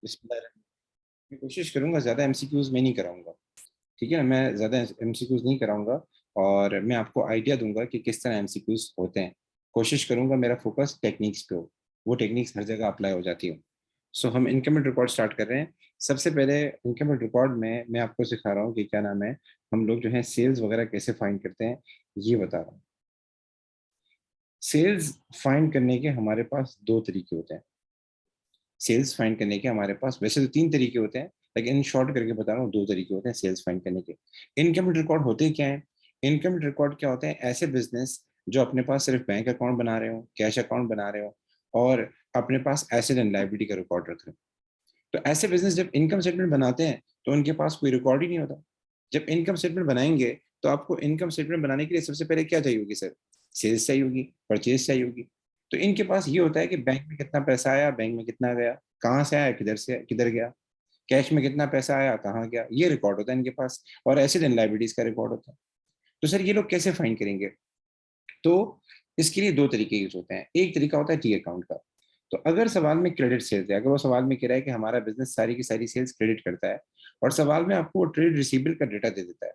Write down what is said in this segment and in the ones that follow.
मैं कोशिश करूंगा ज़्यादा एमसीक्यूज में नहीं कराऊंगा। ठीक है ना, मैं ज़्यादा एमसीक्यूज नहीं कराऊंगा और मैं आपको आइडिया दूंगा कि किस तरह एमसीक्यूज होते हैं। कोशिश करूंगा मेरा फोकस टेक्निक्स पे हो, वो टेक्निक्स हर जगह अप्लाई हो जाती हो। सो हम इनकम रिकॉर्ड स्टार्ट कर रहे हैं। सबसे पहले इनकम रिकॉर्ड में मैं आपको सिखा रहा हूँ कि क्या नाम है, हम लोग जो है सेल्स वगैरह कैसे फाइंड करते हैं, ये बता रहा हूँ। सेल्स फाइंड करने के हमारे पास दो तरीके होते हैं। सेल्स फाइंड करने के हमारे पास वैसे तो तीन तरीके होते हैं, लेकिन इन शॉर्ट करके बता रहा हूँ, दो तरीके होते हैं सेल्स फाइंड करने के। इनकम रिकॉर्ड होते क्या है? इनकम रिकॉर्ड क्या होते हैं? ऐसे बिजनेस जो अपने पास सिर्फ बैंक अकाउंट बना रहे हो, कैश अकाउंट बना रहे हो और अपने पास एसेट एंड लायबिलिटी का रिकॉर्ड रख रहे हो। तो ऐसे बिजनेस जब इनकम स्टेटमेंट बनाते हैं तो उनके पास कोई रिकॉर्ड ही नहीं होता। जब इनकम स्टेटमेंट बनाएंगे तो आपको इनकम स्टेटमेंट बनाने के लिए सबसे पहले क्या चाहिए होगी सर? सेल्स चाहिए होगी, परचेज चाहिए होगी। तो इनके पास ये होता है कि बैंक में कितना पैसा आया, बैंक में कितना गया, कहाँ से आया, किधर से किधर गया, कैश में कितना पैसा आया, कहाँ गया, ये रिकॉर्ड होता है इनके पास। और एसेट एंड लायबिलिटीज का रिकॉर्ड होता है। तो सर ये लोग कैसे फाइंड करेंगे? तो इसके लिए दो तरीके यूज होते हैं। एक तरीका होता है टी अकाउंट का। तो अगर सवाल में क्रेडिट सेल्स है, अगर वो सवाल में कह रहा है कि हमारा बिजनेस सारी की सारी सेल्स क्रेडिट करता है और सवाल में आपको वो ट्रेड रिसीवेबल का डेटा दे देता है।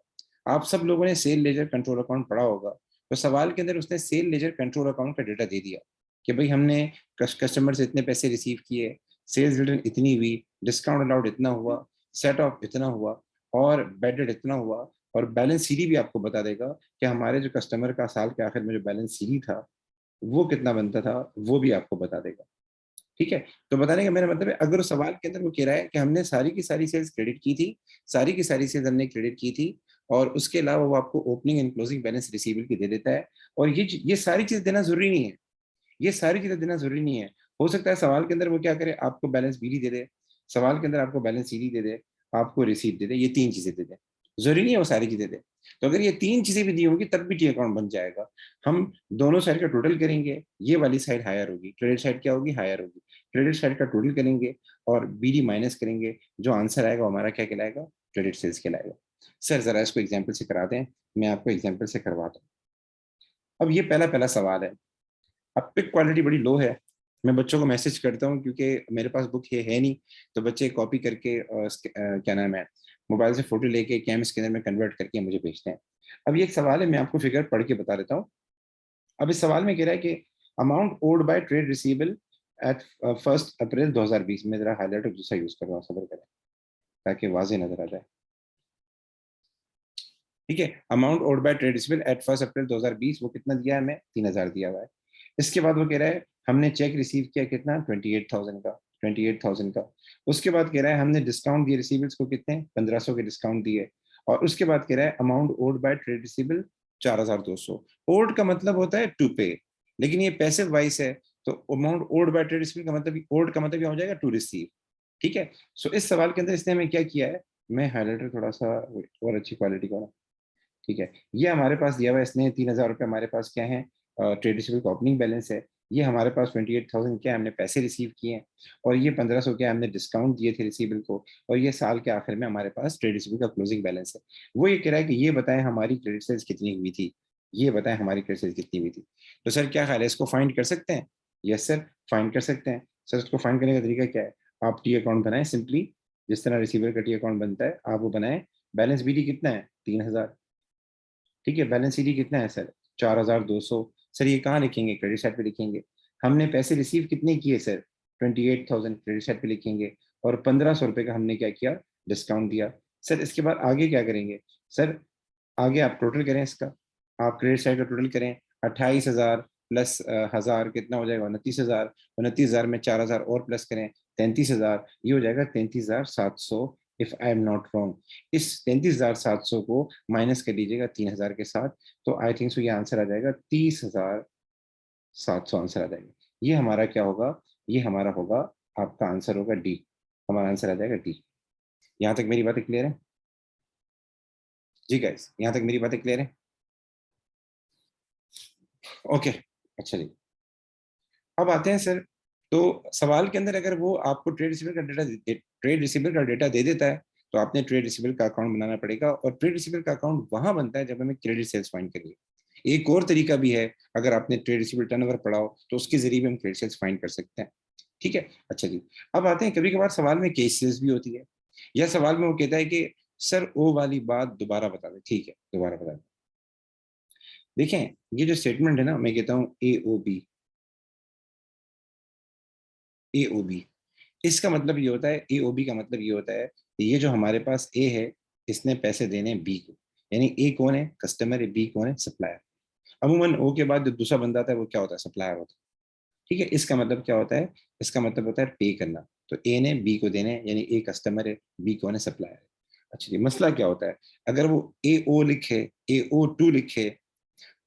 आप सब लोगों ने सेल लेजर कंट्रोल अकाउंट पढ़ा होगा, तो सवाल के अंदर उसने सेल लेजर कंट्रोल अकाउंट का डेटा दे दिया कि भाई हमने कस्टमर से इतने पैसे रिसीव किए, सेल्स रिटर्न इतनी हुई, डिस्काउंट अलाउड इतना हुआ, सेट ऑफ इतना हुआ और बेड रेट इतना हुआ। और बैलेंस सीडी भी आपको बता देगा कि हमारे जो कस्टमर का साल के आखिर में जो बैलेंस सीडी था वो कितना बनता था, वो भी आपको बता देगा। ठीक है। तो बताने का मेरा मतलब है, अगर उस सवाल के अंदर वो कह रहा है कि हमने सारी की सारी सेल्स क्रेडिट की थी, सारी की सारी सेल्स हमने क्रेडिट की थी और उसके अलावा वो आपको opening and closing balance receivable की दे देता है, और ये सारी चीज देना जरूरी नहीं है। ये सारी चीजें देना जरूरी नहीं है। हो सकता है सवाल के अंदर वो क्या करे, आपको बैलेंस बीडी दे दे, सवाल के अंदर आपको बैलेंस सीडी दे दे, आपको रिसीट दे दे, ये तीन चीजें दे दे। जरूरी नहीं है वो सारी चीजें दे। तो अगर ये तीन चीजें भी दी होंगी तब भी टी अकाउंट बन जाएगा। हम दोनों साइड का टोटल करेंगे, ये वाली साइड हायर होगी, क्रेडिट साइड क्या होगी, हायर होगी। क्रेडिट साइड का टोटल करेंगे और बीडी माइनस करेंगे, जो आंसर आएगा वो हमारा क्या कहलाएगा, क्रेडिट सेल्स कहलाएगा। सर जरा इसको एग्जाम्पल से करा दें। मैं आपको एग्जाम्पल से करवाता हूँ। अब ये पहला पहला सवाल है। अब पिक क्वालिटी बड़ी लो है। मैं बच्चों को मैसेज करता हूँ क्योंकि मेरे पास बुक है नहीं, तो बच्चे कॉपी करके क्या नाम है, मोबाइल से फोटो लेके कैम स्कैनर में कन्वर्ट करके मुझे भेजते हैं। अब ये एक सवाल है, मैं आपको फिगर पढ़ के बता देता हूँ। अब इस सवाल में कह रहा है कि amount owed by trade receivable at 1 April 2020 में, जरा हाईलाइट दूसरा यूज कर रहा हूँ, सबर करें ताकि वाजे नजर आ जाए। ठीक है, amount owed by trade receivable at 1 April 2020, वो कितना दिया है हमें, 3,000 दिया हुआ है। इसके बाद वो कह रहा है हमने चेक रिसीव किया कितना, 28,000 का, 28,000 का। उसके बाद कह रहा है हमने डिस्काउंट दिए रिसीवेबल्स को, कितने, 1,500 के डिस्काउंट दिए। और उसके बाद कह रहा है amount owed by trade receivable 4,200। Owed का मतलब होता है टू पे, लेकिन ये पैसिव वाइस है। तो amount owed by trade receivable का मतलब, ओड का मतलब क्या हो जाएगा, टू रिसीव। ठीक है। सो इस सवाल के अंदर इसने हमें क्या किया है, मैं हाईलाइटर थोड़ा सा और अच्छी क्वालिटी का, ठीक है, ये हमारे पास दिया हुआ है इसने 3,000 रुपये हमारे पास क्या है, ट्रेड रिसीवेबल का ओपनिंग बैलेंस है। ये हमारे पास 28,000 क्या है, हमने पैसे रिसीव किए हैं। और ये 1,500 क्या है, हमने डिस्काउंट दिए थे रिसीवेबल को। और ये साल के आखिर में हमारे पास ट्रेड रिसीवेबल का क्लोजिंग बैलेंस है। वो ये कह रहा है कि ये बताएं हमारी क्रेडिट सेल्स कितनी हुई थी, ये बताएं हमारी क्रेडिट सेल्स कितनी हुई थी। तो सर क्या ख्याल है, इसको फाइंड कर सकते हैं? यस सर, फाइंड कर सकते हैं। सर इसको फाइंड करने का तरीका क्या है, आप टी अकाउंट बनाएं सिंपली, जिस तरह रिसीवेबल का टी अकाउंट बनता है आप वो बनाएं। बैलेंस बीडी कितना है, 3,000। ठीक है, बैलेंस शीट कितना है सर, 4,200। सर ये कहाँ लिखेंगे, क्रेडिट साइड पे लिखेंगे। हमने पैसे रिसीव कितने किए सर, 28,000 क्रेडिट साइड पे लिखेंगे। और 1,500 रुपये का हमने क्या किया, डिस्काउंट दिया। सर इसके बाद आगे क्या करेंगे, सर आगे आप टोटल करें इसका, आप क्रेडिट साइड का टोटल करें। 28,000 प्लस 1,000 कितना हो जाएगा, 29,000। 29,000 में 4,000 और प्लस करें, 33,000, ये हो जाएगा 33,700, if I am not wrong. इस 33,700 को माइनस कर लीजिएगा 3,000 के साथ, तो आई थिंक सो ये आंसर आ जाएगा 30,700 आंसर आ जाएगा। ये हमारा क्या होगा, ये हमारा होगा, आपका आंसर होगा डी। हमारा आंसर आ जाएगा डी। यहाँ तक मेरी बातें क्लियर है? जी गाइस, यहाँ तक मेरी बातें क्लियर है? ओके, अच्छा जी। अब आते हैं सर, तो सवाल के अंदर अगर वो आपको ट्रेड रिसीवेबल का डेटा दे देता है, तो आपने ट्रेड रिसीवेबल का अकाउंट बनाना पड़ेगा। और ट्रेड रिसीवेबल का अकाउंट वहां बनता है जब हमें क्रेडिट सेल्स फाइंड करिए। एक और तरीका भी है, अगर आपने ट्रेड रिसीवेबल टर्नओवर पढ़ा हो तो उसके जरिए भी हम क्रेडिट सेल्स फाइंड कर सकते हैं। ठीक है, अच्छा जी। अब आते हैं, कभी कभार सवाल में केसेस भी होती है, या सवाल में वो कहता है कि सर ओ वाली बात दोबारा बता दें। ठीक है, दोबारा बता दें। देखें, ये जो स्टेटमेंट है ना, मैं कहता हूँ ए ओ बी, ए ओ बी, इसका मतलब ये होता है, ए ओ बी का मतलब ये होता है कि ये जो हमारे पास ए है, इसने पैसे देने हैं बी को। यानी ए कौन है? कस्टमर है। बी कौन है? सप्लायर। अमूमन ओ के बाद जो दूसरा बंदा आता है वो क्या होता है? सप्लायर होता है। ठीक है, इसका मतलब क्या होता है? इसका मतलब होता है पे करना। तो ए ने बी को देने हैं, यानी ए कस्टमर है, बी कौन है? सप्लायर है। अच्छा जी, मसला क्या होता है? अगर वो ए ओ लिखे, ए ओ टू लिखे,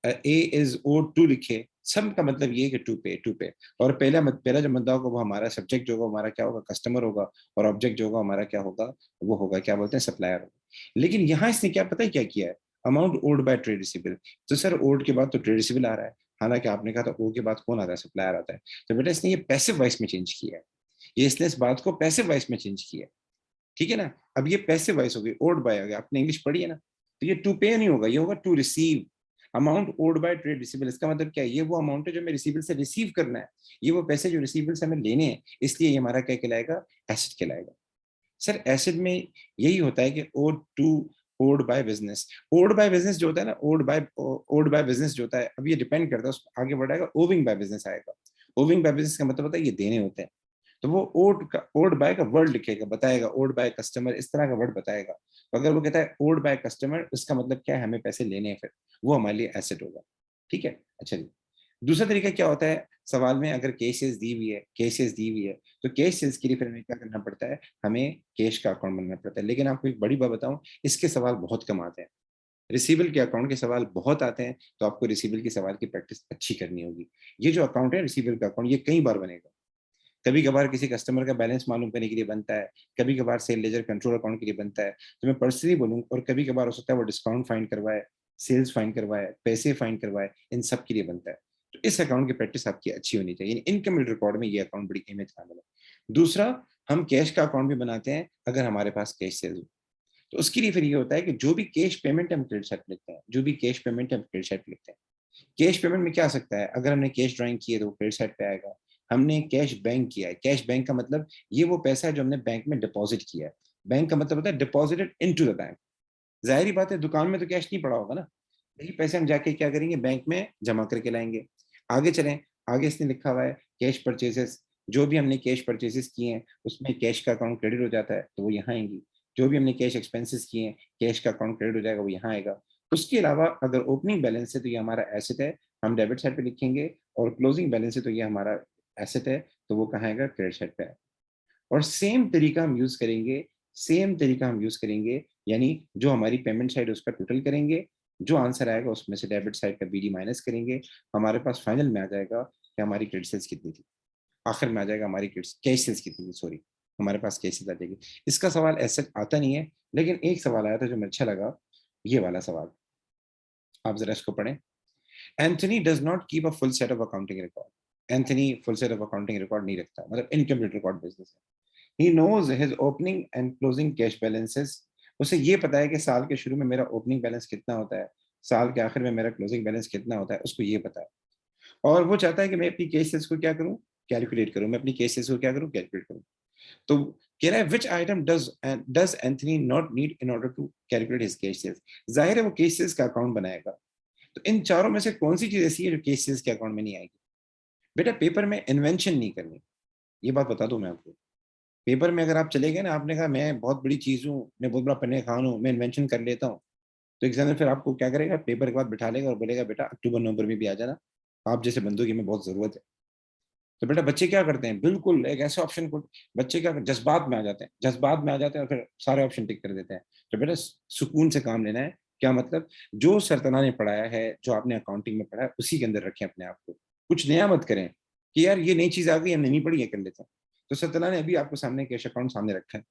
ए इज ओ टू लिखे, सब का मतलब ये है कि टू पे। और पहला जो बंदा होगा वो हमारा सब्जेक्ट जो होगा, हमारा क्या होगा? कस्टमर होगा। और ऑब्जेक्ट जो होगा हमारा क्या होगा? वो होगा, क्या बोलते हैं? सप्लायर होगा। लेकिन यहाँ इसने क्या पता है क्या किया है? Amount owed by trade receivable. तो सर ओड के बाद तो ट्रेड रिसीवेबल आ रहा है, हालांकि आपने कहा था ओ के बाद कौन आता है? सप्लायर आता है। तो बेटा इसने ये पैसिव वॉइस में चेंज किया है, ये इसने इस बात को पैसिव वॉइस में चेंज किया है। ठीक है ना? अब ये पैसिव वॉइस हो गई, ओड बाय हो गया। आपने इंग्लिश पढ़ी है ना? तो ये टू पे नहीं होगा, ये होगा to receive. Amount owed by trade receivable, इसका मतलब क्या है? ये वो अमाउंट है जो हमें रिसीवेबल से रिसीव करना है, ये वो पैसे जो रिसीवेबल से हमें लेने हैं, इसलिए ये हमारा क्या कहलाएगा? एसेट कहलाएगा। सर एसेट में यही होता है कि owed to, owed by business. Owed by business जो होता है ना, ओड बाय बिजनेस जो होता है, अब ये डिपेंड करता है, उस आगे बढ़ाएगा ओविंग बाय बिजनेस आएगा। ओविंग बाय बिजनेस का मतलब होता है ये देने होते हैं। तो वो ओड बाय का वर्ड लिखेगा, बताएगा ओड बाय कस्टमर, इस तरह का वर्ड बताएगा। तो अगर वो कहता है ओड बाय कस्टमर, इसका मतलब क्या है? हमें पैसे लेने हैं, फिर वो हमारे लिए एसेट होगा। ठीक है, अच्छा जी। दूसरा तरीका क्या होता है? सवाल में अगर केसेस दी हुई है, केसेस दी हुई है, तो केसेस के लिए फिर हमें क्या करना पड़ता है? हमें कैश का अकाउंट बनाना पड़ता है। लेकिन आपको एक बड़ी बात बताऊं, इसके सवाल बहुत कम आते हैं। रिसीवेबल के अकाउंट के सवाल बहुत आते हैं, तो आपको रिसीवेबल के सवाल की प्रैक्टिस अच्छी करनी होगी। ये जो अकाउंट है रिसीवेबल का अकाउंट, ये कई बार बनेगा। कभी कभार किसी कस्टमर का बैलेंस मालूम करने के लिए बनता है, कभी कभार सेल लेजर कंट्रोल अकाउंट के लिए बनता है। तो मैं पर्सनली बोलूँ, और कभी कभार हो सकता है वो डिस्काउंट फाइंड करवाए, सेल्स फाइंड करवाए, पैसे फाइंड करवाए, इन सब के लिए बनता है। तो इस अकाउंट की प्रैक्टिस आपकी अच्छी होनी चाहिए। इनकम रिकॉर्ड में ये अकाउंट बड़ी अहमियत शामिल है। दूसरा, हम कैश का अकाउंट भी बनाते हैं अगर हमारे पास कैश सेल्स हो। तो उसके लिए फिर ये होता है कि जो भी कैश पेमेंट हम क्रेडिट साइड लिखते हैं, जो भी कैश पेमेंट हम क्रेडिट साइड लिखते हैं। कैश पेमेंट में क्या आ सकता है? अगर हमने कैश ड्राइंग की है तो वो क्रेडिट साइड पे आएगा। हमने कैश बैंक किया है, कैश बैंक का मतलब ये वो पैसा है जो हमने बैंक में डिपॉजिट किया है। बैंक का मतलब होता है डिपॉजिटेड इनटू द बैंक। जाहिर बात है, दुकान में तो कैश नहीं पड़ा होगा ना, यही पैसे हम जाके क्या करेंगे? बैंक में जमा करके लाएंगे। आगे चलें, आगे इसने लिखा हुआ है कैश परचेजेस। जो भी हमने कैश परचेजेस किए हैं उसमें कैश का अकाउंट क्रेडिट हो जाता है, तो वो यहाँ आएंगी। जो भी हमने कैश एक्सपेंसेस किए हैं, कैश का अकाउंट क्रेडिट हो जाएगा, वो यहाँ आएगा। उसके अलावा अगर ओपनिंग बैलेंस है तो ये हमारा एसेट है, हम डेबिट साइड पे लिखेंगे। और क्लोजिंग बैलेंस है तो ये हमारा एसेट है, तो वो कहाँ आएगा? क्रेडिट साइड पे। और सेम तरीका हम यूज करेंगे, सेम तरीका हम यूज करेंगे, यानी जो हमारी पेमेंट साइड है उसका टोटल करेंगे, जो आंसर आएगा उसमें से डेबिट साइड का बीडी माइनस करेंगे। हमारे पास फाइनल में आ जाएगा कि हमारी क्रेडिट सेल्स कितनी थी। आखिर में आ जाएगा हमारी कैश सेल्स कितनी थी, सॉरी, हमारे पास कैश सेल्स आ जाएगी। इसका सवाल ऐसे आता नहीं है, लेकिन एक सवाल आया था जो मुझे अच्छा लगा, ये वाला सवाल। आप जरा इसको पढ़ें। Anthony does not keep a full set of accounting record. Anthony full set of accounting record नहीं रखता, मतलब इनकम्प्लीट रिकॉर्ड बिजनेस है। ही knows his opening and closing cash balances. उसे ये पता है कि साल के शुरू में मेरा ओपनिंग बैलेंस कितना होता है, साल के आखिर में मेरा क्लोजिंग बैलेंस कितना होता है, उसको ये पता है। और वो चाहता है कि मैं अपनी केस सेल्स को क्या करूं? कैलकुलेट करूं। मैं अपनी केस सेल्स को क्या करूं? कैलकुलेट करूं। तो कह रहा है which item does Anthony not need in order to calculate his cash sales. जाहिर है वो केस सेल्स का अकाउंट बनाएगा। तो इन चारों में से कौन सी चीज ऐसी है जो केस सेल्स के अकाउंट में नहीं आएगी? बेटा पेपर में इन्वेंशन नहीं करनी, ये बात बता दूं मैं आपको। पेपर में अगर आप चले गए ना, आपने कहा मैं बहुत बड़ी चीज हूँ, मैं बहुत बड़ा पन्ने खान हूँ, मैं इन्वेंशन कर लेता हूँ, तो एग्जामिनर फिर आपको क्या करेगा? पेपर के बाद बिठा लेगा और बोलेगा बेटा अक्टूबर नवंबर में भी आ जाना, आप जैसे बंदों की हमें बहुत जरूरत है। तो बेटा बच्चे क्या करते हैं? बिल्कुल एक ऐसे ऑप्शन को, बच्चे क्या जज्बात में आ जाते हैं, जज्बात में आ जाते हैं और फिर सारे ऑप्शन टिक कर देते हैं। तो बेटा सुकून से काम लेना है। क्या मतलब? जो सरतना ने पढ़ाया है, जो आपने अकाउंटिंग में पढ़ा है, उसी के अंदर रखें अपने आप को। कुछ नया मत करें कि यार ये नई चीज आ गई, हमने नहीं पढ़ी है, कर लेते हैं। तो सरतना ने अभी आपको सामने कैश अकाउंट सामने रखा है,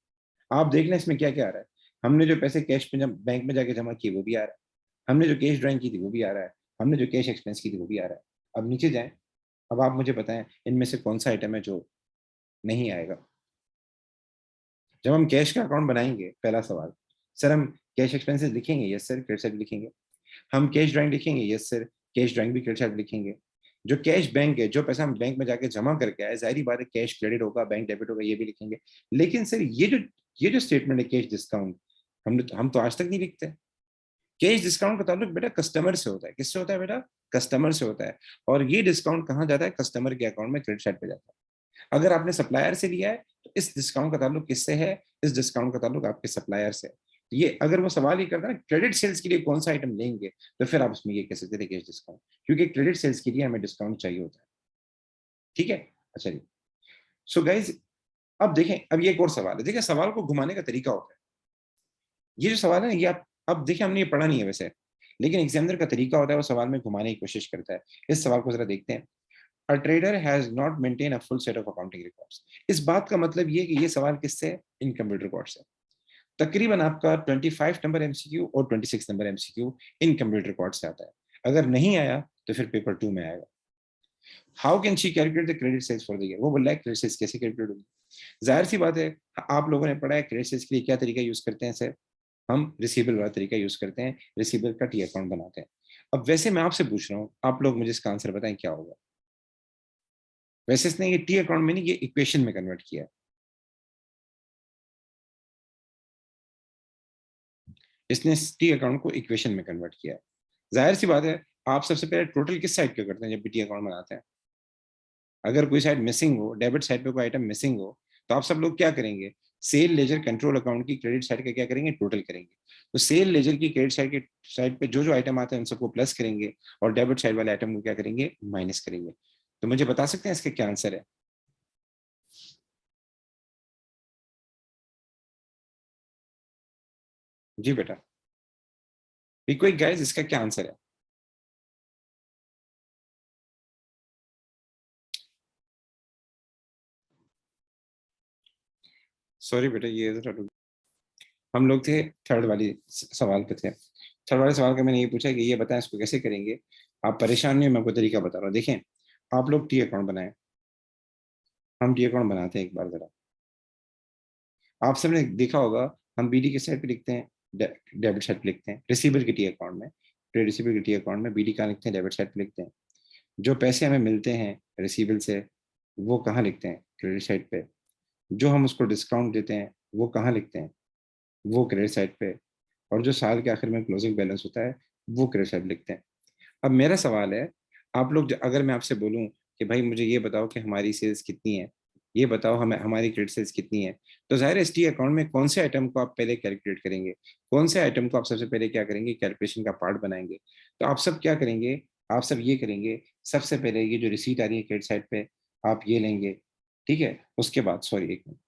आप देख लें इसमें क्या क्या आ रहा है। हमने जो पैसे कैश में जब बैंक में जाके जमा किए वो भी आ रहा है, हमने जो कैश ड्राइंग की थी वो भी आ रहा है, हमने जो कैश एक्सपेंस की थी वो भी आ रहा है। अब नीचे जाएं, अब आप मुझे बताएं इनमें से कौन सा आइटम है जो नहीं आएगा? जब हम कैश का अकाउंट बनाएंगे, पहला सवाल, सर हम कैश एक्सपेंसेस लिखेंगे? यस सर, क्रेडिट साइड लिखेंगे। हम कैश ड्राइंग लिखेंगे? यस सर, कैश ड्राइंग भी क्रेडिट साइड लिखेंगे। जो कैश बैंक है, जो पैसा हम बैंक में जाके जमा करके आए, जाहिर बात है कैश क्रेडिट होगा, बैंक डेबिट होगा, ये भी लिखेंगे। लेकिन सर ये जो स्टेटमेंट है कैश डिस्काउंट, हम तो आज तक नहीं लिखते। कैश डिस्काउंट का ताल्लुक बेटा कस्टमर से होता है। किससे होता है बेटा? कस्टमर से होता है। और ये डिस्काउंट कहाँ जाता है? कस्टमर के अकाउंट में, क्रेडिट साइड पे जाता है। अगर आपने सप्लायर से लिया है तो इस डिस्काउंट का ताल्लुक किससे है? इस डिस्काउंट का ताल्लुक आपके सप्लायर से है। तो ये अगर वो सवाल ही करता है ना क्रेडिट सेल्स के लिए कौन सा आइटम लेंगे, तो फिर आप उसमें ये कह सकते थे कैश डिस्काउंट, क्योंकि क्रेडिट सेल्स के लिए हमें डिस्काउंट चाहिए होता है। ठीक है, अच्छा जी। सो गाइज, अब देखें, अब ये एक और सवाल है। देखिए सवाल को घुमाने का तरीका होता है। ये जो सवाल है ये आप, अब देखिए हमने ये पढ़ा नहीं है वैसे, लेकिन एग्जामिनर का तरीका होता है वो सवाल में घुमाने की कोशिश करता है। इस सवाल को जरा देखते हैं। A trader has not maintain a full set of accounting records. इस बात का मतलब ये है कि ये सवाल किससे है? इनकम रिकॉर्ड से। तकरीबन आपका 25 नंबर एमसीक्यू और 26 नंबर एमसीक्यू इनकम्प्लीट रिकॉर्ड से आता है। अगर नहीं आया तो फिर पेपर 2 में आएगा। How can she calculate the credit sales for the year? वो बोल रहा है क्रेडिट सेल्स कैसे कैलकुलेट होगी। जाहिर सी बात है, आप लोगों ने पढ़ा है क्रेडिट सेल्स के लिए क्या तरीका यूज करते हैं सर? हम रिसीवेबल वाला तरीका यूज करते हैं, रिसीवेबल का टी अकाउंट बनाते हैं। अब वैसे मैं आपसे पूछ रहा हूँ, आप लोग मुझे इसका आंसर बताएं क्या होगा। वैसे इसने ये टी अकाउंट में नहीं, ये इक्वेशन में कन्वर्ट किया है। इसने टी अकाउंट को इक्वेशन में कन्वर्ट किया है। जाहिर सी बात है, आप सबसे पहले टोटल किस साइड का करते हैं जब भी टी अकाउंट बनाते हैं? अगर कोई साइड मिसिंग हो, डेबिट साइड पे कोई आइटम मिसिंग हो, तो आप सब लोग क्या करेंगे? सेल लेजर कंट्रोल अकाउंट की क्रेडिट साइड का क्या करेंगे? टोटल करेंगे। तो सेल लेजर की क्रेडिट साइड के साइड पे जो जो आइटम आते हैं उन सबको प्लस करेंगे, और डेबिट साइड वाले आइटम को क्या करेंगे? माइनस करेंगे। तो मुझे बता सकते हैं इसका क्या आंसर है? जी बेटा, क्विक गाइस, इसका क्या आंसर है? सॉरी बेटा, ये जरा हम लोग थे थर्ड वाली सवाल पे थे। थर्ड वाले सवाल का मैंने ये पूछा कि ये बताएं इसको कैसे करेंगे। आप परेशान नहीं हो, मैं आपको तरीका बता रहा हूँ। देखें, आप लोग टी अकाउंट बनाएं, हम टी अकाउंट बनाते हैं एक बार जरा। आप सबने देखा होगा, हम बीडी के साइड पे लिखते हैं, डेबिट साइड पे लिखते हैं, रिसीवर के टी अकाउंट में, ट्रेड रिसीवर के टी अकाउंट में बीडी कहाँ लिखते हैं? डेबिट साइड पे लिखते हैं। जो पैसे हमें मिलते हैं रिसीवेबल से, वो कहाँ लिखते हैं? क्रेडिट साइड पे। जो हम उसको डिस्काउंट देते हैं वो कहाँ लिखते हैं? वो क्रेडिट साइड पे। और जो साल के आखिर में क्लोजिंग बैलेंस होता है वो क्रेडिट साइड लिखते हैं। अब मेरा सवाल है, आप लोग अगर मैं आपसे बोलूं कि भाई मुझे ये बताओ कि हमारी सेल्स कितनी है, ये बताओ हमें हमारी क्रेडिट सेल्स कितनी है, तो जाहिर है एसटी अकाउंट में कौन से आइटम को आप पहले कैलकुलेट करेंगे? कौन से आइटम को आप सबसे पहले क्या करेंगे? कैलकुलेशन का पार्ट बनाएंगे। तो आप सब क्या करेंगे? आप सब ये करेंगे, सबसे पहले ये जो रिसीट आ रही है क्रेडिट साइड पे, आप ये लेंगे। ठीक है, उसके बाद सॉरी एक मिनट,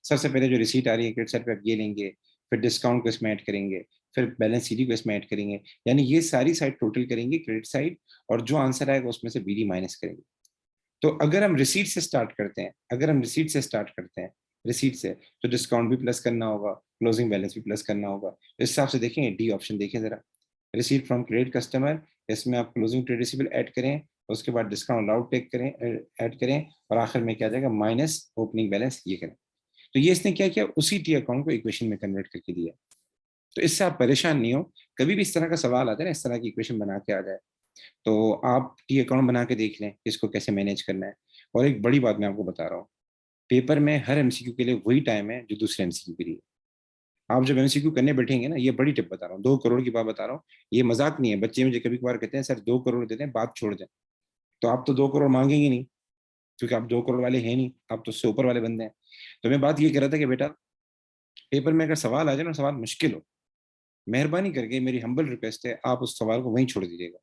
सबसे पहले जो रिसीट आ रही है क्रेडिट साइड पे आप ये लेंगे, फिर डिस्काउंट को इसमें ऐड करेंगे, फिर बैलेंस सीडी को इसमें ऐड करेंगे। यानी ये सारी साइड टोटल करेंगे क्रेडिट साइड, और जो आंसर आएगा उसमें से बीडी माइनस करेंगे। तो अगर हम रिसीट से स्टार्ट करते हैं, अगर हम रिसीट से स्टार्ट करते हैं, रिसीट से, तो डिस्काउंट भी प्लस करना होगा, क्लोजिंग बैलेंस भी प्लस करना होगा। इस हिसाब से देखेंगे, डी ऑप्शन देखें जरा, रिसीट फ्रॉम क्रेडिट कस्टमर, इसमें आप क्लोजिंग ट्रेड रिसीवेबल ऐड करें, उसके बाद डिस्काउंट अलाउड टेक करें, ऐड करें, और आखिर में क्या आ जाएगा? माइनस ओपनिंग बैलेंस, ये करें। तो ये इसने क्या किया? उसी टी अकाउंट को इक्वेशन में कन्वर्ट करके दिया। तो इससे आप परेशान नहीं हो। कभी भी इस तरह का सवाल आता है ना, इस तरह की इक्वेशन बना के आ जाए, तो आप टी अकाउंट बना के देख लें इसको कैसे मैनेज करना है। और एक बड़ी बात मैं आपको बता रहा हूँ, पेपर में हर एमसीक्यू के लिए वही टाइम है जो दूसरे एमसीक्यू के लिए। आप जब एमसीक्यू करने बैठेंगे ना, ये बड़ी टिप बता रहा हूँ, 2 करोड़ की बात बता रहा हूँ, ये मजाक नहीं है। बच्चे मुझे कभी कभार कहते हैं सर 2 करोड़ देते हैं, बात छोड़ दें। तो आप तो 2 करोड़ मांगेंगे नहीं, क्योंकि आप 2 करोड़ वाले हैं नहीं, आप तो उससे ऊपर वाले बंदे हैं। तो मैं बात ये कर रहा था कि बेटा, पेपर में अगर सवाल आ जाए ना, सवाल मुश्किल हो, मेहरबानी करके मेरी हम्बल रिक्वेस्ट है, आप उस सवाल को वहीं छोड़ दीजिएगा।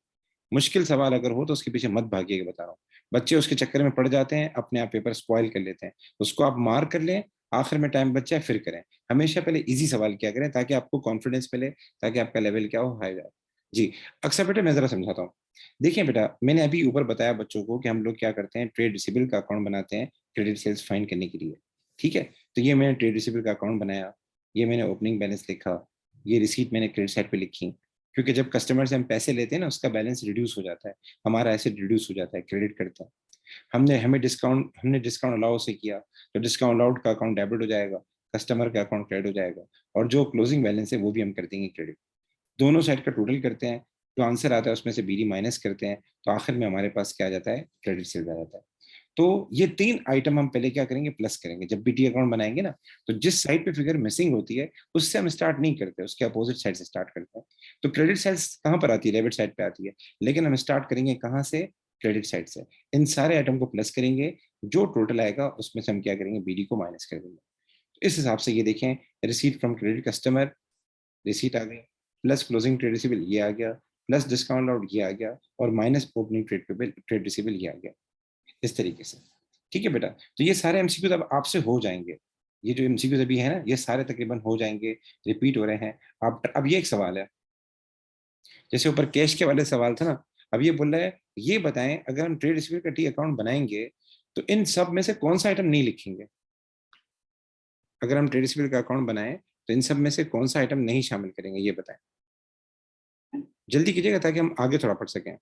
मुश्किल सवाल अगर हो तो उसके पीछे मत भागिएगा, बता रहा हूँ। बच्चे उसके चक्कर में पड़ जाते हैं, अपने आप पेपर स्पॉइल कर लेते हैं। उसको आप मार कर लें, आखिर में टाइम बच जाए फिर करें। हमेशा पहले इजी सवाल क्या करें, ताकि आपको कॉन्फिडेंस मिले, ताकि आपका लेवल क्या हो, हाई जाए। जी। अक्सर बेटा मैं जरा समझाता हूँ। देखिए बेटा, मैंने अभी ऊपर बताया बच्चों को कि हम लोग क्या करते हैं, ट्रेड रिसीवेबल का अकाउंट बनाते हैं क्रेडिट सेल्स फाइंड करने के लिए। ठीक है, तो ये मैंने ट्रेड रिसीवेबल का अकाउंट बनाया, ये मैंने ओपनिंग बैलेंस लिखा, ये रिसीट मैंने क्रेडिट साइड पे लिखी। क्योंकि जब कस्टमर से हम पैसे लेते हैं ना, उसका बैलेंस रिड्यूस हो जाता है, हमारा एसेट रिड्यूस हो जाता है, क्रेडिट करते हैं। हमने डिस्काउंट अलाउ से किया, तो डिस्काउंट अलाउड का अकाउंट डेबिट हो जाएगा, कस्टमर का अकाउंट क्रेडिट हो जाएगा, और जो क्लोजिंग बैलेंस है वो भी हम कर देंगे क्रेडिट। दोनों साइड का टोटल करते हैं, जो आंसर आता है उसमें से बीडी माइनस करते हैं, तो आखिर में हमारे पास क्या आ जाता है, क्रेडिट सेल्स आ जाता है। तो ये 3 आइटम हम पहले क्या करेंगे, प्लस करेंगे। जब बीटी अकाउंट बनाएंगे ना, तो जिस साइड पे फिगर मिसिंग होती है उससे हम स्टार्ट नहीं करते, उसके अपोजिट साइड से स्टार्ट करते हैं। तो क्रेडिट सेल्स कहाँ पर आती है, डेबिट साइड पे आती है, लेकिन हम स्टार्ट करेंगे कहाँ से, क्रेडिट साइड से। इन सारे आइटम को प्लस करेंगे, जो टोटल आएगा उसमें से हम क्या करेंगे, बीडी को माइनस कर देंगे। तो इस हिसाब से ये देखें, receipt from credit customer, receipt आ गई, प्लस क्लोजिंग ट्रेड रिसीबल ये आ गया, प्लस डिस्काउंट आउट ये आ गया, और minus opening trade payable, trade receivable ये आ गया, इस तरीके से। ठीक है बेटा, तो ये सारे एमसीक्यू अब आपसे हो जाएंगे। ये जो एमसीक्यू अभी है ना, ये सारे तकरीबन हो जाएंगे, रिपीट हो रहे हैं। आप अब ये एक सवाल है, जैसे ऊपर कैश के वाले सवाल था ना, अब ये बोल रहा है ये बताएं अगर हम ट्रेड रिसीबल का टी अकाउंट बनाएंगे तो इन सब में से कौन सा आइटम नहीं लिखेंगे। अगर हम ट्रेड रिसीबल का अकाउंट बनाएं तो इन सब में से कौन सा आइटम नहीं शामिल करेंगे, ये बताएं। जल्दी कीजिएगा ताकि हम आगे थोड़ा पढ़ सकें।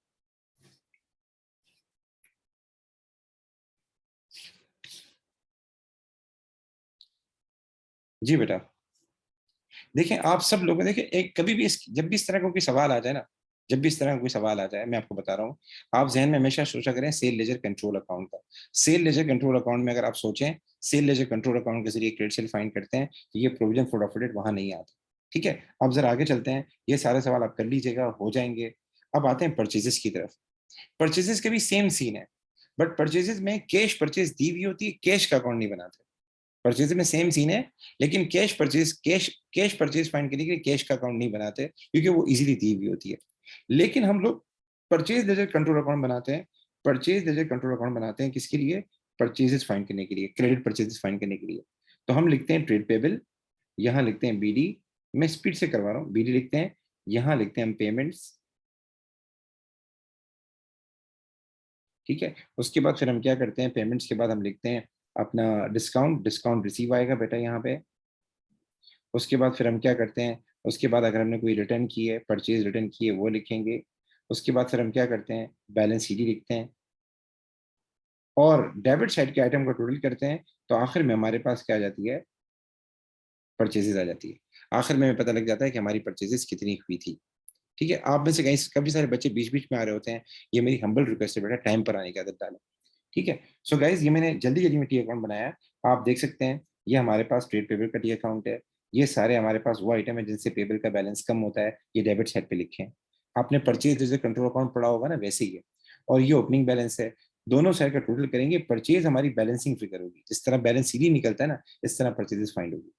जी बेटा, देखें आप सब लोग देखें, एक कभी भी जब भी इस तरह का कोई सवाल आ जाए ना, जब भी इस तरह का कोई सवाल आ जाए, मैं आपको बता रहा हूँ, आप जहन में हमेशा सोचा करें सेल लेजर कंट्रोल अकाउंट का। सेल लेजर कंट्रोल अकाउंट में अगर आप सोचें, सेल लेजर कंट्रोल अकाउंट के जरिए क्रेडिट सेल फाइंड करते हैं, तो ये प्रोविजन फॉर प्रॉफिट वहां नहीं आता। ठीक है, अब जरा आगे चलते हैं, ये सारे सवाल आप कर लीजिएगा, हो जाएंगे। अब आते हैं परचेजेस की तरफ। परचेजेस के भी सेम सीन है, बट परचेजेस में कैश परचेज दी हुई होती है, कैश का अकाउंट नहीं बनाते। परचेज में सेम सीन है, लेकिन कैश परचेज फाइंड करने के लिए कैश का अकाउंट नहीं बनाते, क्योंकि वो इजीली दी हुई होती है। लेकिन हम लोग परचेज लेजर कंट्रोल अकाउंट बनाते हैं। परचेज लेजर कंट्रोल अकाउंट बनाते हैं किसके लिए, परचेजेस फाइंड करने के लिए, क्रेडिट परचेजेस फाइंड करने के लिए। तो हम लिखते हैं ट्रेड पेबल, यहाँ लिखते हैं बीडी, मैं स्पीड से करवा रहा हूँ, बीडी लिखते हैं, यहाँ लिखते हैं हम पेमेंट्स। ठीक है, उसके बाद फिर हम क्या करते हैं, पेमेंट्स के बाद हम लिखते हैं अपना डिस्काउंट, डिस्काउंट रिसीव आएगा बेटा यहाँ पे। उसके बाद फिर हम क्या करते हैं, उसके बाद अगर हमने कोई रिटर्न की है, परचेज रिटर्न की है, वो लिखेंगे। उसके बाद फिर हम क्या करते हैं, बैलेंस सीडी लिखते हैं, और डेबिट साइड के आइटम को टोटल करते हैं। तो आखिर में हमारे पास क्या आ जाती है, परचेजेस आ जाती है। आखिर में हमें पता लग जाता है कि हमारी परचेजेस कितनी हुई थी। ठीक है, आप में से कहीं काफी सारे बच्चे बीच बीच में आ रहे होते हैं, ये मेरी हम्बल रिक्वेस्ट है बेटा, टाइम पर आने की आदत डालें। ठीक है, सो गाइज ये मैंने जल्दी जल्दी में टी अकाउंट बनाया है। आप देख सकते हैं, ये हमारे पास ट्रेड पेबल का टी अकाउंट है। ये सारे हमारे पास वो आइटम है जिनसे पेबल का बैलेंस कम होता है, ये डेबिट साइड पे लिखे हैं। आपने परचेज जैसे कंट्रोल अकाउंट पढ़ा होगा ना, वैसे ही है। और ये ओपनिंग बैलेंस है, दोनों साइड का टोटल करेंगे, परचेज हमारी बैलेंसिंग फिगर होगी, जिस तरह बैलेंस सीधी निकलता है ना, इस तरह परचेजेस फाइंड होगी।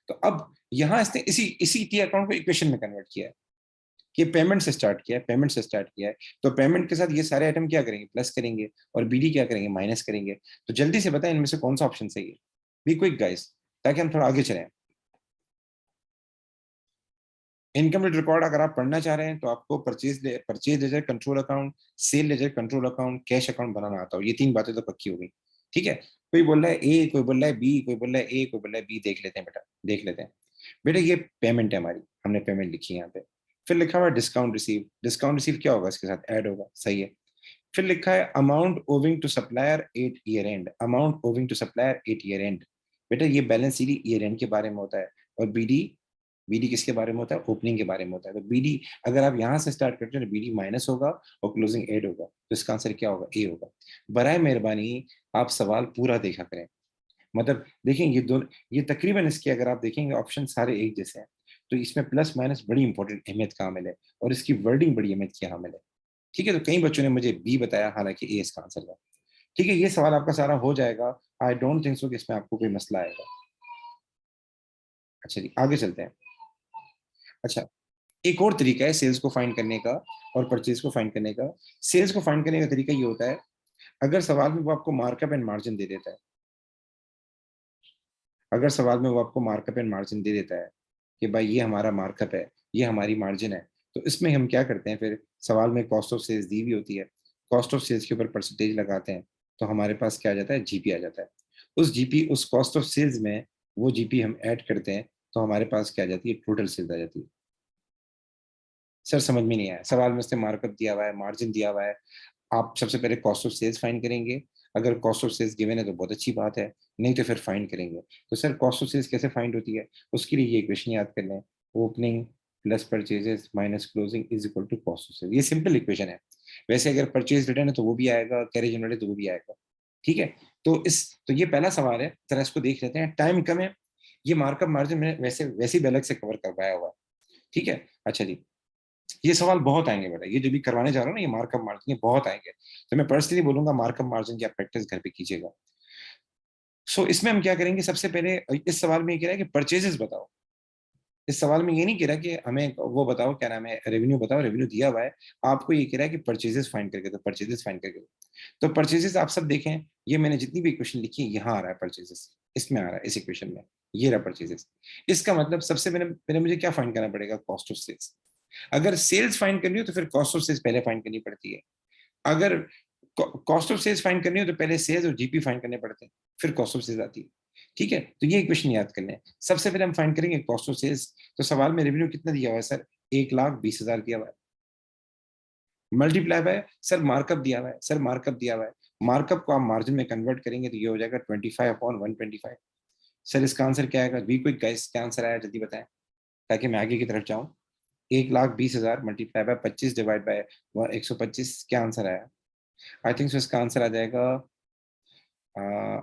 तो अब यहाँ इसने इसी इसी टी अकाउंट को इक्वेशन में कन्वर्ट किया है, कि पेमेंट से स्टार्ट किया है, पेमेंट से स्टार्ट किया है। तो पेमेंट के साथ ये सारे आइटम क्या करेंगे, प्लस करेंगे, और बीडी क्या करेंगे, माइनस करेंगे। तो जल्दी से बताएं इनमें से कौन सा ऑप्शन सही है, बी क्विक गाइस, ताकि हम थोड़ा आगे चलें। इनकम रिकॉर्ड अगर आप पढ़ना चाह रहे हैं तो आपको purchase ledger control account, sale ledger control account, cash account बनाना आता हो, ये 3 बातें तो पक्की हो गई। ठीक है, कोई बोल रहा है ए, कोई बोल रहा है बी, कोई बोल रहा है ए, कोई बोल रहा है बी, देख लेते हैं बेटा, देख लेते हैं। बेटा ये पेमेंट है हमारी, हमने पेमेंट लिखी है यहाँ पे। फिर लिखा हुआ है डिस्काउंट रिसीव, डिस्काउंट रिसीव क्या होगा, इसके साथ ऐड होगा, सही है। फिर लिखा है amount owing to supplier at year end, amount owing to supplier at year end. बेटा ये बैलेंस सीडी ईयर एंड के बारे में होता है, और बीडी, बीडी किसके बारे में होता है, ओपनिंग के बारे में होता है। तो बीडी अगर आप यहां से स्टार्ट करते हैं तो बीडी माइनस होगा और क्लोजिंग एड होगा, तो इसका आंसर क्या होगा, ए होगा। बराए मेहरबानी आप सवाल पूरा देखा करें, मतलब देखें ये दोनों, ये तकरीबन इसके अगर आप देखेंगे ऑप्शन सारे एक जैसे हैं, तो इसमें प्लस माइनस बड़ी इंपॉर्टेंट अहमियत का हामिल है, और इसकी वर्डिंग बड़ी अहमियत की हामिल है। ठीक है, तो कई बच्चों ने मुझे बी बताया, हालांकि ए इसका आंसर था। ठीक है, ये सवाल आपका सारा हो जाएगा, आई डोंट थिंक सो कि इसमें आपको कोई मसला आएगा। अच्छा जी, आगे चलते हैं। अच्छा, एक और तरीका है सेल्स को फाइंड करने का और परचेज को फाइंड करने का। सेल्स को फाइंड करने का तरीका ये होता है, अगर सवाल में वो आपको मार्कअप एंड मार्जिन दे देता है, अगर सवाल में वो आपको मार्कअप एंड मार्जिन दे देता है कि भाई ये हमारा मार्कअप है, ये हमारी मार्जिन है, तो इसमें हम क्या करते हैं, फिर सवाल में कॉस्ट ऑफ सेल्स दी हुई होती है, कॉस्ट ऑफ सेल्स के ऊपर परसेंटेज लगाते हैं, तो हमारे पास क्या आ जाता है, जीपी आ जाता है। उस जीपी, उस कॉस्ट ऑफ सेल्स में वो जीपी हम ऐड करते हैं, तो हमारे पास क्या आ जाती है, टोटल सेल्स आ जाती है। सर समझ में नहीं आया, सवाल में उसने मार्कअप दिया हुआ है, मार्जिन दिया हुआ है, आप सबसे पहले कॉस्ट ऑफ सेल्स फाइंड करेंगे। अगर कॉस्ट ऑफ सेल्स गिवन है तो बहुत अच्छी बात है, नहीं तो फिर फाइंड करेंगे। तो सर कॉस्ट ऑफ सेल्स कैसे फाइंड होती है, उसके लिए ये इक्वेशन याद कर लें, opening plus purchases minus closing is equal to cost of sales. ये सिंपल इक्वेशन है। वैसे अगर परचेज रिटर्न है तो वो भी आएगा, कैरेज इनवर्टेड तो वो भी आएगा। ठीक है, तो ये पहला सवाल है, जरा इसको देख लेते हैं, टाइम कम है। ये मार्कअप मार्जिन मैंने वैसे वैसे भी अलग से कवर करवाया हुआ है। ठीक है, अच्छा जी, ये सवाल बहुत आएंगे बेटा, ये जो भी करवाने जा रहा हूँ ना, ये मार्कअप मार्जिन, ये बहुत आएंगे। तो मैं पर्सनली बोलूंगा मार्कअप मार्जिन की आप प्रैक्टिस घर पे कीजिएगा। सो इसमें हम क्या करेंगे, सबसे पहले इस सवाल में ये कह रहा है कि परचेजेस बताओ। इस सवाल में ये नहीं कह रहा कि हमें वो बताओ, क्या नाम है, रेवेन्यू बताओ, रेवेन्यू दिया हुआ है। आपको ये कह रहा है कि परचेजेस फाइंड करके दो, परचेजेस फाइंड करके दो। तो परचेजेस आप सब देखें, ये मैंने जितनी भी इक्वेशन लिखी है यहाँ आ रहा है परचेजेस, इसमें आ रहा है, इस इक्वेशन में ये रहा परचेजेस। इसका मतलब सबसे पहले मुझे क्या फाइंड करना पड़ेगा, कॉस्ट ऑफ सेल्स। अगर सेल्स फाइंड करनी हो तो फिर कॉस्ट ऑफ सेल्स पहले फाइंड करनी पड़ती है। अगर कॉस्ट ऑफ सेल्स फाइंड करनी हो तो पहले सेल्स और जीपी फाइंड करने पड़ते हैं, फिर कॉस्ट ऑफ सेल्स आती है। ठीक है, तो ये इक्वेशन याद कर लें। सबसे पहले हम फाइंड करेंगे कॉस्ट ऑफ सेल्स। तो सवाल में रेवेन्यू कितना दिया हुआ है सर, 1,20,000 दिया हुआ है। मल्टीप्लाई बाय सर मार्कअप दिया हुआ है, सर मार्कअप दिया हुआ है। मार्कअप को आप मार्जिन में कन्वर्ट करेंगे तो ये हो जाएगा 25/125। सर इसका आंसर क्या आएगा, भी कोई गैस क्या आंसर आया जल्दी बताएं, ताकि मैं आगे की तरफ जाऊं। 1,20,000 मल्टीप्लाई बाय 25 डिवाइड बाय 125, क्या आंसर आया। आई थिंक सो इसका आंसर आ जाएगा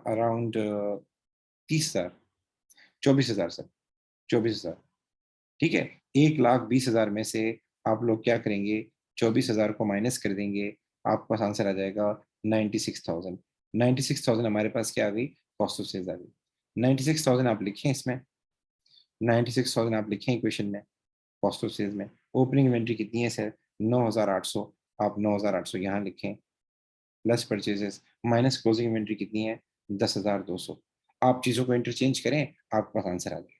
अराउंड 30,000, 24,000 सर, 24,000। ठीक है, 1,20,000 में से आप लोग क्या करेंगे, 24,000 को माइनस कर देंगे, आपके पास आंसर आ जाएगा 96,000। 96,000 हमारे पास क्या आ गई, कॉस्ट ऑफ सेल्स आ गई। 96,000 आप लिखें इसमें, 96,000 आप लिखें इक्वेशन में, कॉस्ट ऑफ सेल्स में। ओपनिंग इन्वेंट्री कितनी है सर, 9,800। आप 9,800 यहाँ लिखें, plus purchases minus closing inventory कितनी है, 10,200। आप चीज़ों को इंटरचेंज करें, आपके पास आंसर आ जाएगा।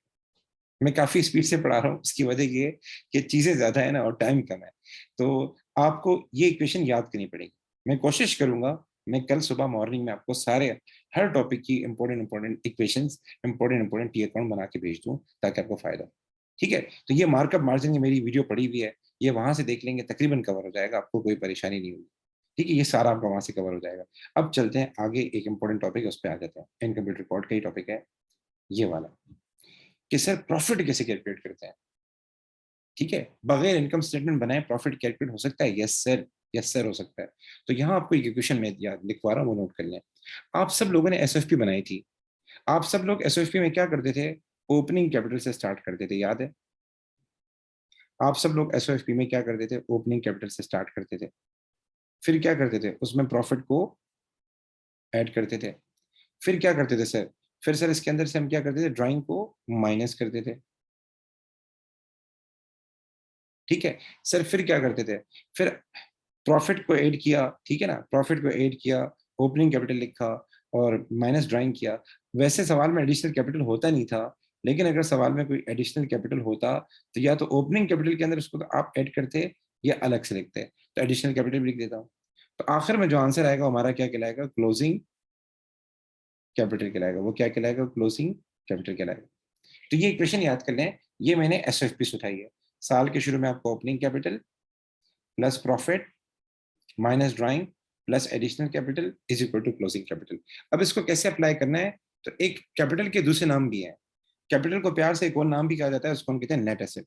मैं काफी स्पीड से पढ़ा रहा हूँ, उसकी वजह ये है कि चीजें ज्यादा है ना और टाइम कम है। तो आपको ये इक्वेशन याद करनी पड़ेगी। मैं कोशिश करूंगा, मैं कल सुबह मॉर्निंग में आपको सारे हर टॉपिक की important important equations, important T account बना के भेज दूं, ताकि आपको फायदा हो। ठीक है, तो ये मार्कअप मार्जिन की मेरी वीडियो पड़ी हुई है, ये वहां से देख लेंगे, तकरीबन कवर हो जाएगा, आपको कोई परेशानी नहीं होगी। ठीक है, ये सारा आपका वहां से कवर हो जाएगा। अब चलते हैं आगे, एक इंपॉर्टेंट टॉपिक है उस पर आ जाते हैं। इनकम रिकॉर्ड का ही टॉपिक है ये वाला, कि सर प्रॉफिट कैसे कैलकुलेट करते हैं। ठीक है, बगैर इनकम स्टेटमेंट बनाए प्रॉफिट कैलकुलेट हो सकता है, यस सर, यस सर हो सकता है। तो यहाँ आपको एक इक्वेशन में याद लिखवा रहा हूँ, वो नोट कर लें। आप सब लोगों ने एसएफपी बनाई थी। आप सब लोग एसएफपी में क्या करते थे, ओपनिंग कैपिटल से स्टार्ट करते थे, याद है। आप सब लोग एसओएफपी में क्या करते थे, ओपनिंग कैपिटल से स्टार्ट करते थे, फिर क्या करते थे, उसमें प्रॉफिट को ऐड करते थे, फिर क्या करते थे सर, फिर सर इसके अंदर से हम क्या करते थे, ड्राइंग को माइनस करते थे। ठीक है सर, फिर क्या करते थे, फिर प्रॉफिट को ऐड किया, ठीक है ना, प्रॉफिट को ऐड किया, ओपनिंग कैपिटल लिखा और माइनस ड्राइंग किया। वैसे सवाल में एडिशनल कैपिटल होता नहीं था, लेकिन अगर सवाल में कोई एडिशनल कैपिटल होता तो या तो ओपनिंग कैपिटल के अंदर उसको तो आप ऐड करते या अलग से लिखते। तो एडिशनल कैपिटल भी लिख देता हूँ। तो आखिर में जो आंसर आएगा हमारा क्या कहलाएगा, क्लोजिंग कैपिटल कहलाएगा। वो क्या कहलाएगा, क्लोजिंग कैपिटल कहलाएगा। तो ये इक्वेशन याद कर लें, ये मैंने एसएफपी से उठाई है। साल के शुरू में आपको opening capital plus profit minus drawing plus additional capital is equal to closing capital. अब इसको कैसे अप्लाई करना है, तो एक कैपिटल के दूसरे नाम भी है। कैपिटल को प्यार से एक और नाम भी कहा जाता है, उसको हम कहते हैं नेट एसेट।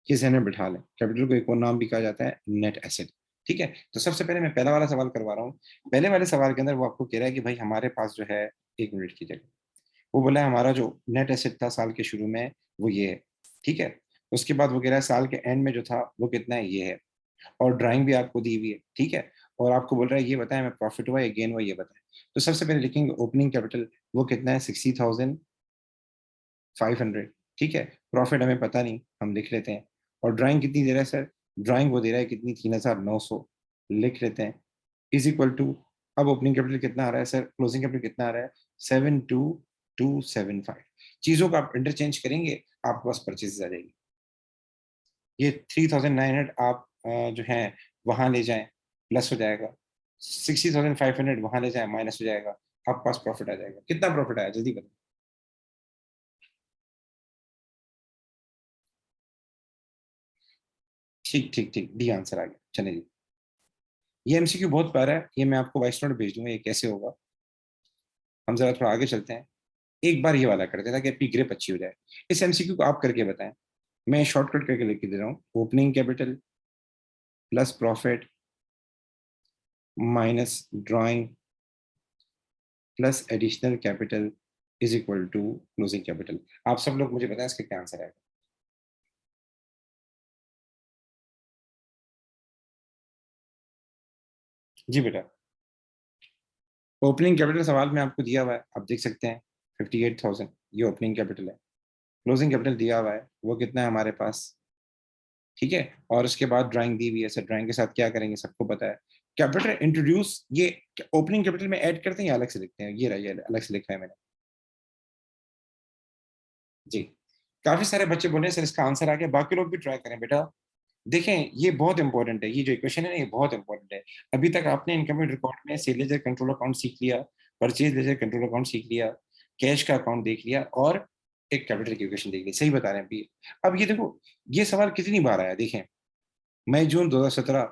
ये जहन में बिठा लें, कैपिटल को एक और नाम भी कहा जाता है नेट एसेट। ठीक है, तो सबसे पहले मैं पहला वाला सवाल करवा रहा हूँ। पहले वाले सवाल के अंदर वो आपको कह रहा है कि भाई हमारे पास जो है, एक मिनट की जगह, वो बोला है हमारा जो नेट एसेट था साल के शुरू में वो ये है। ठीक है, उसके बाद वो कह रहा है साल के एंड में जो था वो कितना है, ये है। और ड्राइंग भी आपको दी हुई है। ठीक है, और आपको बोल रहा है ये बताएं मैं प्रॉफिट हुआ या गेन हुआ ये बताएं। तो सबसे पहले लिखेंगे ओपनिंग कैपिटल, वो कितना है, 60,500। ठीक है, प्रॉफिट हमें पता नहीं, हम लिख लेते हैं। और ड्राइंग कितनी दे रहा है सर, ड्राइंग वो दे रहा है कितनी, 3,900, लिख लेते हैं। इज इक्वल टू, अब ओपनिंग कैपिटल कितना आ रहा है सर, क्लोजिंग कैपिटल कितना आ रहा है, 72275। चीजों का आप इंटरचेंज करेंगे, आपके पास परचेज आ जाएगी। ये 3,900 आप जो है वहां ले जाएं, प्लस हो जाएगा। 60,500 वहां ले जाएं, माइनस हो जाएगा। आपके पास प्रॉफिट आ जाएगा। कितना प्रॉफिट आया जल्दी बताओ। ठीक ठीक ठीक, डी आंसर आ गया, चले जी। ये एमसीक्यू बहुत प्यारा है, ये मैं आपको वॉइस नोट भेज दूंगा, ये कैसे होगा। हम जरा थोड़ा आगे चलते हैं, एक बार ये वाला करते हैं ताकि आपकी ग्रिप अच्छी हो जाए। इस एमसीक्यू को आप करके बताएं। मैं शॉर्टकट करके लिख के दे रहा हूँ, opening capital plus profit minus drawing plus additional capital is equal to closing capital. आप सब लोग मुझे बताएं इसका क्या आंसर है। जी बेटा, ओपनिंग कैपिटल सवाल में आपको दिया हुआ है, आप देख सकते हैं 58,000, ये ओपनिंग कैपिटल है। क्लोजिंग कैपिटल दिया हुआ है, वो कितना है हमारे पास, ठीक है। और उसके बाद ड्राइंग दी हुई है, सर ड्राइंग के साथ क्या करेंगे सबको पता है। कैपिटल इंट्रोड्यूस, ये ओपनिंग कैपिटल में ऐड करते हैं या अलग से लिखते हैं, ये रहा, ये अलग से लिखा है मैंने। जी, काफी सारे बच्चे बोले सर इसका आंसर आ गया, बाकी लोग भी ट्राई करें बेटा। देखें ये बहुत इंपॉर्टेंट है, ये जो इक्वेशन है ना ये बहुत इंपॉर्टेंट है। अभी तक आपने इनकमिंग रिकॉर्ड में सेल लेजर कंट्रोल अकाउंट सीख लिया, परचेज लेजर कंट्रोल अकाउंट सीख लिया, कैश का अकाउंट देख लिया, और एक कैपिटल की इक्वेशन देख ली, सही बता रहे हैं अभी। अब ये देखो, ये सवाल कितनी बार आया देखें, मई जून 2017,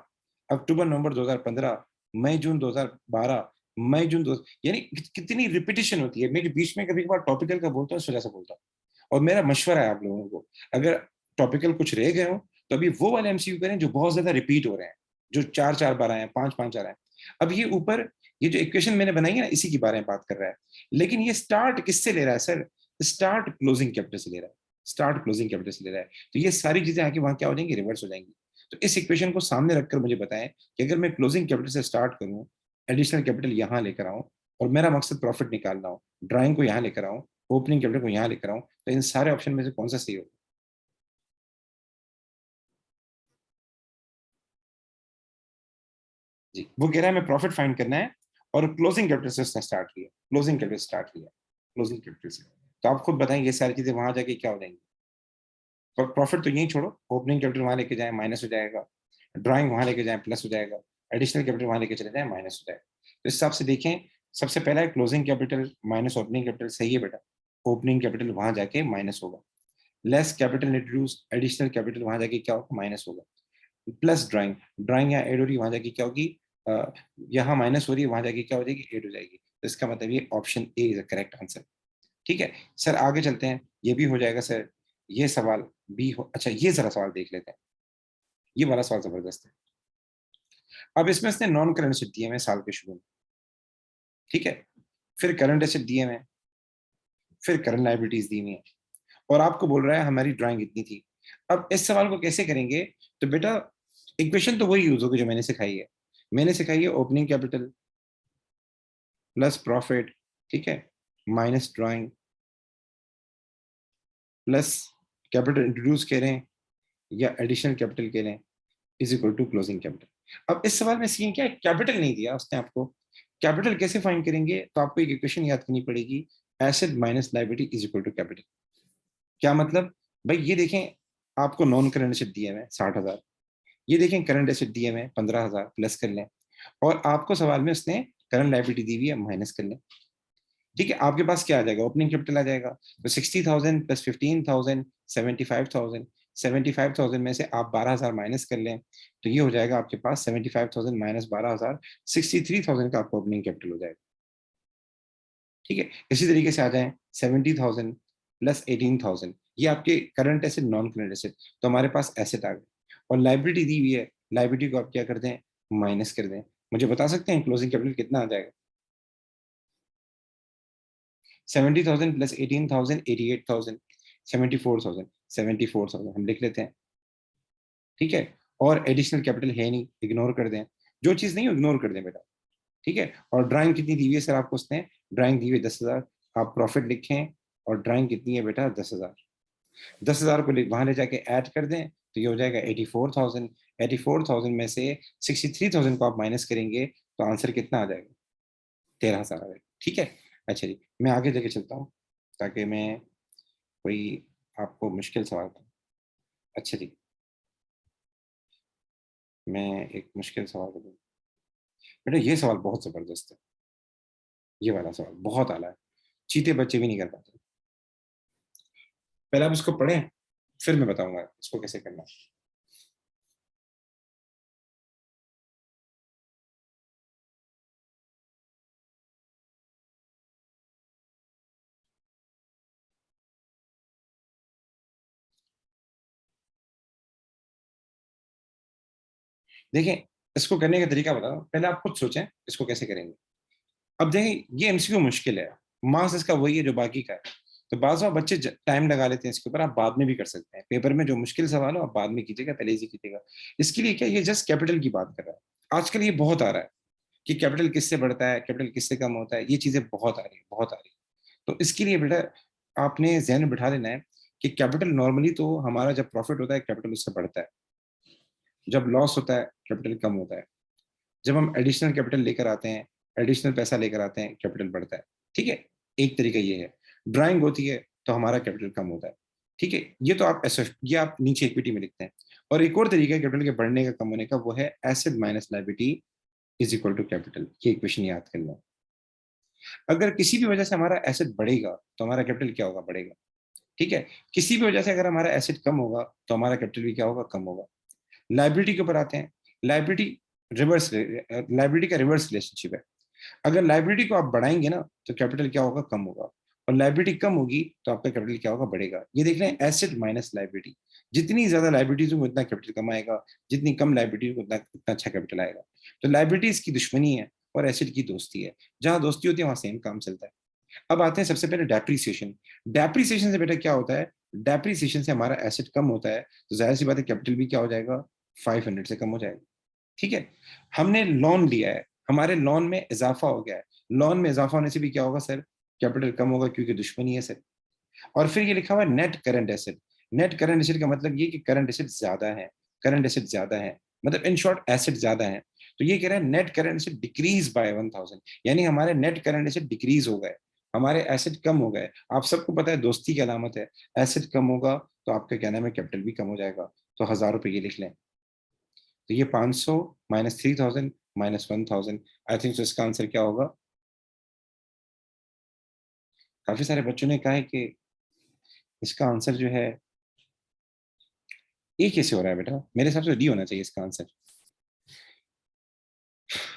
अक्टूबर नवंबर 2015, मई जून 2012, मई जून दो, यानी कितनी रिपीटेशन होती है। मैं बीच में कभी कभार टॉपिकल का बोलता हूँ, इस वजह से बोलता हूँ। और मेरा मशवरा है आप लोगों को, अगर टॉपिकल कुछ रह गए हो तो अभी वो वाले एमसीक्यू करें जो बहुत ज्यादा रिपीट हो रहे हैं, जो चार चार बार आए हैं, पांच पांच आ रहे हैं। अब ये ऊपर, ये जो इक्वेशन मैंने बनाई है ना, इसी के बारे में बात कर रहा है। लेकिन ये स्टार्ट किससे ले रहा है सर, स्टार्ट क्लोजिंग कैपिटल से ले रहा है, स्टार्ट क्लोजिंग कैपिटल से ले रहा है। तो ये सारी चीजें आके वहां क्या हो जाएंगी, रिवर्स हो जाएंगी। तो इस इक्वेशन को सामने रखकर मुझे बताएं कि अगर मैं क्लोजिंग कैपिटल से स्टार्ट करूं, एडिशनल कैपिटल यहां लेकर आऊं, और मेरा मकसद प्रॉफिट निकालना हो, ड्राइंग को यहां लेकर आऊं, ओपनिंग कैपिटल को यहां लेकर आऊं, तो इन सारे ऑप्शन में से कौन सा सही होगा। जी, वो कह रहा है मैं प्रॉफिट फाइंड करना है, और क्लोजिंग कैपिटल से उसने स्टार्ट किया, क्लोजिंग कैपिटल स्टार्ट किया, क्लोजिंग कैपिटल से। तो आप खुद बताएं ये सारी चीजें वहां जाके क्या हो जाएंगी। पर प्रॉफिट तो यही छोड़ो, ओपनिंग कैपिटल वहां लेके जाए माइनस हो जाएगा, ड्राइंग वहां लेके जाए प्लस हो जाएगा, एडिशनल कैपिटल वहां लेके चले जाए माइनस हो जाएगा। तो इस हिसाब से देखें, सबसे पहला है closing capital minus opening capital, सही है बेटा। ओपनिंग कैपिटल वहां जाके माइनस होगा, less capital introduce, additional capital वहां जाके क्या होगा, माइनस होगा, प्लस ड्राइंग, ड्राइंग यहाँ एड हो रही है वहां जाके क्या होगी, अ, यहाँ माइनस हो रही है वहां जाके क्या हो जाएगी, एड हो जाएगी। तो इसका मतलब ये option A is the correct answer. ठीक है सर, आगे चलते हैं, ये भी हो जाएगा सर। ये सवाल बी हो, अच्छा ये जरा सवाल देख लेते हैं, ये वाला सवाल जबरदस्त है। अब इसमें इसने नॉन करंट एसेट दिए हुए हैं साल के शुरू में, ठीक है, फिर करंट एसेट दिए हुए हैं, फिर करंट लाइबिलिटीज दी हुई हैं, और आपको बोल रहा है हमारी ड्राइंग इतनी थी। अब इस सवाल को कैसे करेंगे, तो बेटा इक्वेशन तो वही यूज होगी जो मैंने सिखाई है। मैंने सिखाई है ओपनिंग कैपिटल प्लस प्रॉफिट, ठीक है, minus drawing plus capital introduce कह रहे हैं या एडिशनल कैपिटल कह रहे हैं, is equal to closing capital. अब इस सवाल में सीन क्या है, कैपिटल नहीं दिया उसने आपको, कैपिटल कैसे फाइंड करेंगे, तो आपको एक इक्वेशन याद करनी पड़ेगी, asset minus liability is equal to capital. क्या मतलब, भाई ये देखें, आपको नॉन करंट एसेट दिए हुए 60,000, ये देखें करंट एसेट दिए हुए 15,000, प्लस कर लें, और आपको सवाल में उसने करंट लायबिलिटी दी हुई है, माइनस कर लें। ठीक है, आपके पास क्या आ जाएगा, ओपनिंग कैपिटल आ जाएगा, तो 60,000 प्लस 15,000, 75,000, 75,000 में से आप 12,000 माइनस कर लें, तो ये हो जाएगा आपके पास 75,000 माइनस 12,000, 63,000 का आपका ओपनिंग कैपिटल हो जाएगा। ठीक है, इसी तरीके से आ जाए 70,000 प्लस 18,000, ये आपके current asset non current asset, तो हमारे पास एसेट आ गए, और लाइबिलिटी दी हुई है, लाइबिलिटी को आप क्या कर दें, माइनस कर दें। मुझे बता सकते हैं क्लोजिंग कैपिटल कितना आ जाएगा, 70,000 प्लस 18,000, 88,000, 74,000, 74,000 हम लिख लेते हैं, ठीक है। और एडिशनल कैपिटल है नहीं, इग्नोर कर दें, जो चीज नहीं इग्नोर कर दें बेटा, ठीक है। और ड्राइंग कितनी दी हुई है सर आपको उसने, ड्राइंग दी हुई है 10,000, आप प्रॉफिट लिखें, और ड्राइंग कितनी है बेटा 10,000, 10,000 को वहां ले जाके ऐड कर दें, तो ये हो जाएगा 84,000, 84,000 में से 63,000 को आप माइनस करेंगे, तो आंसर कितना आ जाएगा, 13,000 आ जाएगा, ठीक है। अच्छा जी, मैं आगे लेके चलता हूँ, ताकि मैं कोई आपको मुश्किल सवाल था। अच्छा जी, मैं एक मुश्किल सवाल करूँ, बेटा ये सवाल बहुत जबरदस्त है, ये वाला सवाल बहुत आला है, चीते बच्चे भी नहीं कर पाते। पहले आप इसको पढ़ें, फिर मैं बताऊंगा इसको कैसे करना है। देखें, इसको करने का तरीका बताओ, पहले आप खुद सोचें इसको कैसे करेंगे। अब देखें, ये एमसीक्यू मुश्किल है, मार्क्स इसका वही है जो बाकी का है, तो बाज़ बार बच्चे टाइम लगा लेते हैं इसके ऊपर, आप बाद में भी कर सकते हैं। पेपर में जो मुश्किल सवाल हो आप बाद में कीजिएगा, पहले इजी कीजिएगा। इसके लिए क्या, ये जस्ट कैपिटल की बात कर रहा है। आजकल ये बहुत आ रहा है कि कैपिटल किससे बढ़ता है, कैपिटल किससे कम होता है, ये चीजें बहुत आ रही है, बहुत आ रही है। तो इसके लिए बेटा आपने जहन में बिठा लेना है कि कैपिटल नॉर्मली तो हमारा जब प्रॉफिट होता है कैपिटल उससे बढ़ता है, जब लॉस होता है कैपिटल कम होता है, जब हम एडिशनल कैपिटल लेकर आते हैं, एडिशनल पैसा लेकर आते हैं, कैपिटल बढ़ता है। ठीक है, एक तरीका ये है। ड्राइंग होती है तो हमारा कैपिटल कम होता है। ठीक है, ये तो आप ऐसा, ये आप नीचे इक्विटी में लिखते हैं। और एक और तरीका है कैपिटल के बढ़ने का कम होने का, वो है asset minus liability is equal to capital. ये इक्वेशन याद करना। अगर किसी भी वजह से हमारा एसेट बढ़ेगा तो हमारा कैपिटल क्या होगा, बढ़ेगा। ठीक है, किसी भी वजह से अगर हमारा एसेट कम होगा तो हमारा कैपिटल भी क्या होगा, कम होगा। लाइबिलिटी के ऊपर आते हैं। लाइबिलिटी रिवर्स, लाइबिलिटी का रिवर्स रिलेशनशिप है। अगर लाइबिलिटी को आप बढ़ाएंगे ना तो कैपिटल क्या होगा, कम होगा। और लाइबिलिटी कम होगी तो आपका कैपिटल क्या होगा, बढ़ेगा। ये देख रहे हैं, एसेट माइनस लाइबिलिटी। जितनी ज्यादा लाइबिलिटीज होंगी उतना कैपिटल कम आएगा, जितनी कम लाइबिलिटी होगी उतना उतना अच्छा कैपिटल आएगा। तो लाइबिलिटी इसकी दुश्मनी है और एसेट की दोस्ती है। जहां दोस्ती होती है वहां सेम काम चलता है। अब आते हैं सबसे पहले डेप्रीसिएशन। डेप्रीसिएशन से बेटा क्या होता है, डेप्रीसिएशन से हमारा एसेट कम होता है तो जाहिर सी बात है कैपिटल भी क्या हो जाएगा, 500 से कम हो जाएगा। ठीक है, हमने लोन लिया है, हमारे लोन में इजाफा हो गया है। लोन में इजाफा होने से भी क्या होगा सर, कैपिटल कम होगा क्योंकि दुश्मनी है सर। और फिर ये लिखा हुआ है net current asset. Net current asset का मतलब ये कि करंट एसेट ज्यादा है, करंट एसेट ज्यादा है, मतलब इन शॉर्ट एसेट ज्यादा है। तो ये कह रहा है net current asset decrease by 1000, यानी हमारे नेट करंट एसेट डिक्रीज हो गए, हमारे एसेट कम हो गए। आप सबको पता है दोस्ती की अलामत है, एसेट कम होगा तो आपका क्या नाम है, कैपिटल भी कम हो जाएगा। तो 1000 रुपए ये लिख लें। तो ये 500 माइनस 3000 माइनस 1000, आई थिंक इसका आंसर क्या होगा। काफी सारे बच्चों ने कहा है कि इसका आंसर जो है ए कैसे हो रहा है बेटा, मेरे हिसाब से डी होना चाहिए इसका आंसर।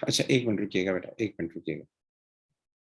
अच्छा एक मिनट रुकिएगा बेटा, एक मिनट रुकिएगा।